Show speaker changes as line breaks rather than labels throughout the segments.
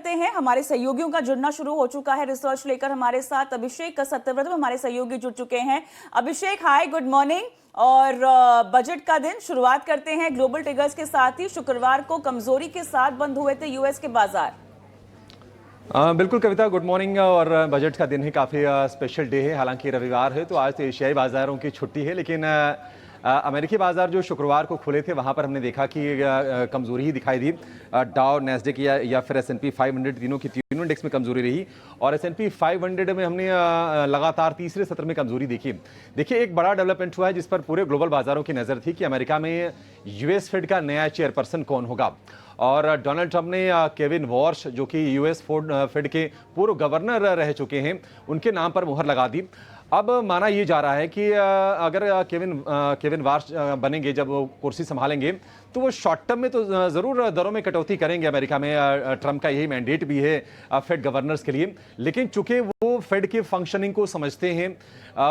करते हैं, हमारे सहयोगियों का जुड़ना शुरू हो चुका है। रिसर्च लेकर हमारे साथ अभिषेक सत्यव्रत हमारे सहयोगी जुड़ चुके हैं। अभिषेक, हाय, गुड मॉर्निंग। और बजट का दिन, शुरुआत करते हैं ग्लोबल ट्रिगर्स के साथ ही। शुक्रवार को कमजोरी के साथ बंद हुए थे यूएस के बाजार।
बिल्कुल कविता, गुड मॉर्निंग। और बजट का दिन ही काफ़ी स्पेशल डे है। हालांकि रविवार है तो आज तो एशियाई बाज़ारों की छुट्टी है, लेकिन अमेरिकी बाज़ार जो शुक्रवार को खुले थे वहाँ पर हमने देखा कि कमज़ोरी ही दिखाई दी। डाउ, नैस्डैक या फिर S&P 500 तीनों इंडेक्स में कमज़ोरी रही। और S&P 500 में हमने लगातार तीसरे सत्र में कमज़ोरी देखी। देखिए, एक बड़ा डेवलपमेंट हुआ है जिस पर पूरे ग्लोबल बाज़ारों की नज़र थी कि अमेरिका में US फेड का नया चेयरपर्सन कौन होगा। और डोनाल्ड ट्रंप ने केविन वॉर्श, जो कि US फेड के पूर्व गवर्नर रह चुके हैं, उनके नाम पर मुहर लगा दी। अब माना ये जा रहा है कि अगर केविन वॉर्श बनेंगे, जब वो कुर्सी संभालेंगे, तो वो शॉर्ट टर्म में तो ज़रूर दरों में कटौती करेंगे। अमेरिका में ट्रंप का यही मैंडेट भी है फेड गवर्नर्स के लिए। लेकिन चूंकि वो फेड के फंक्शनिंग को समझते हैं,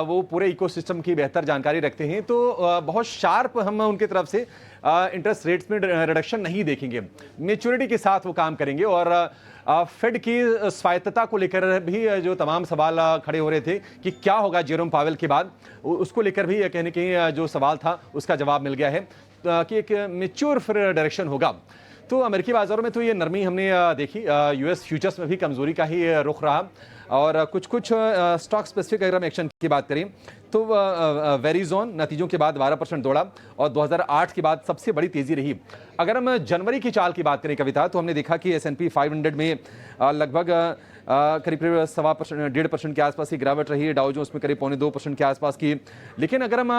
वो पूरे इकोसिस्टम की बेहतर जानकारी रखते हैं, तो बहुत शार्प हम उनकी तरफ से इंटरेस्ट रेट्स में रिडक्शन नहीं देखेंगे। मैच्योरिटी के साथ वो काम करेंगे। और फेड की स्वायत्तता को लेकर भी जो तमाम सवाल खड़े हो रहे थे कि क्या होगा जेरोम पावेल के बाद, उसको लेकर भी कहने की जो सवाल था उसका जवाब मिल गया है कि एक मैच्योर फिर डायरेक्शन होगा। तो अमेरिकी बाजारों में तो ये नरमी हमने देखी। US फ्यूचर्स में भी कमजोरी का ही रुख रहा। और कुछ स्टॉक स्पेसिफिक अगर हम एक्शन की बात करें तो वेरिजोन नतीजों के बाद 12% दौड़ा और 2008 के बाद सबसे बड़ी तेजी रही। अगर हम जनवरी की चाल की बात करें कविता, तो हमने देखा कि S&P 500 में लगभग करीब 1.25% के आसपास की गिरावट रही है। डाउ जोन्स में करीब 1.25% के आसपास की। लेकिन अगर हम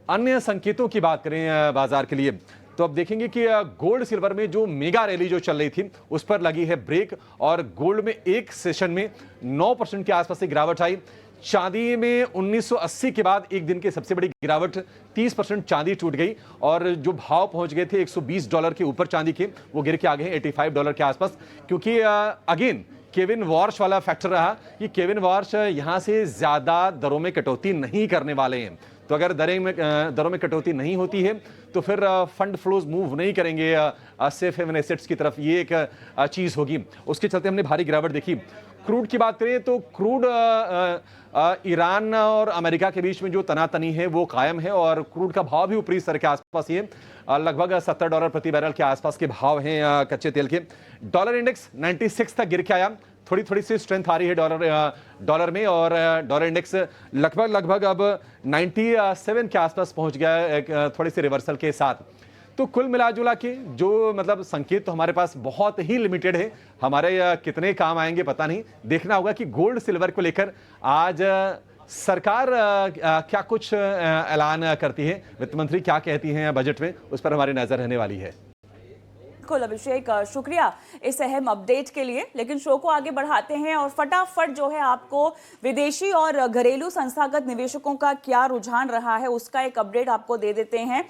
अन्य संकेतों की बात करें बाजार के लिए, तो अब देखेंगे कि गोल्ड सिल्वर में जो मेगा रैली जो चल रही थी उस पर लगी है ब्रेक। और गोल्ड में एक सेशन में 9% के आसपास से गिरावट आई। चांदी में 1980 के बाद एक दिन की सबसे बड़ी गिरावट, 30% चांदी टूट गई। और जो भाव पहुंच गए थे $120 के ऊपर चांदी के, वो गिर के आ गए हैं $85 के आसपास। क्योंकि अगेन केविन वॉर्श वाला फैक्टर रहा कि केविन वॉर्श यहां से ज्यादा दरों में कटौती नहीं करने वाले हैं। तो अगर दरों में कटौती नहीं होती है तो फिर फंड फ्लोज मूव नहीं करेंगे सेफ हेवन एसेट्स की तरफ। ये एक चीज होगी। उसके चलते हमने भारी गिरावट देखी। क्रूड की बात करें तो क्रूड ईरान और अमेरिका के बीच में जो तनातनी है वो कायम है। और क्रूड का भाव भी ऊपरी स्तर के आसपास ही है। लगभग $70 प्रति बैरल के आसपास के भाव हैं कच्चे तेल के। डॉलर इंडेक्स 96 तक गिर के आया। थोड़ी सी स्ट्रेंथ आ रही है डॉलर में। और डॉलर इंडेक्स लगभग अब 97 के आसपास पहुंच गया है, थोड़ी सी रिवर्सल के साथ। तो कुल मिलाजुला के जो मतलब संकेत तो हमारे पास बहुत ही लिमिटेड है। हमारे कितने काम आएंगे पता नहीं। देखना होगा कि गोल्ड सिल्वर को लेकर आज सरकार क्या कुछ ऐलान करती है, वित्त मंत्री क्या कहती हैं बजट में, उस पर हमारी नजर रहने वाली है।
बिल्कुल अभिषेक, शुक्रिया इस अहम अपडेट के लिए। लेकिन शो को आगे बढ़ाते हैं और फटाफट जो है आपको विदेशी और घरेलू संस्थागत निवेशकों का क्या रुझान रहा है उसका एक अपडेट आपको दे देते हैं।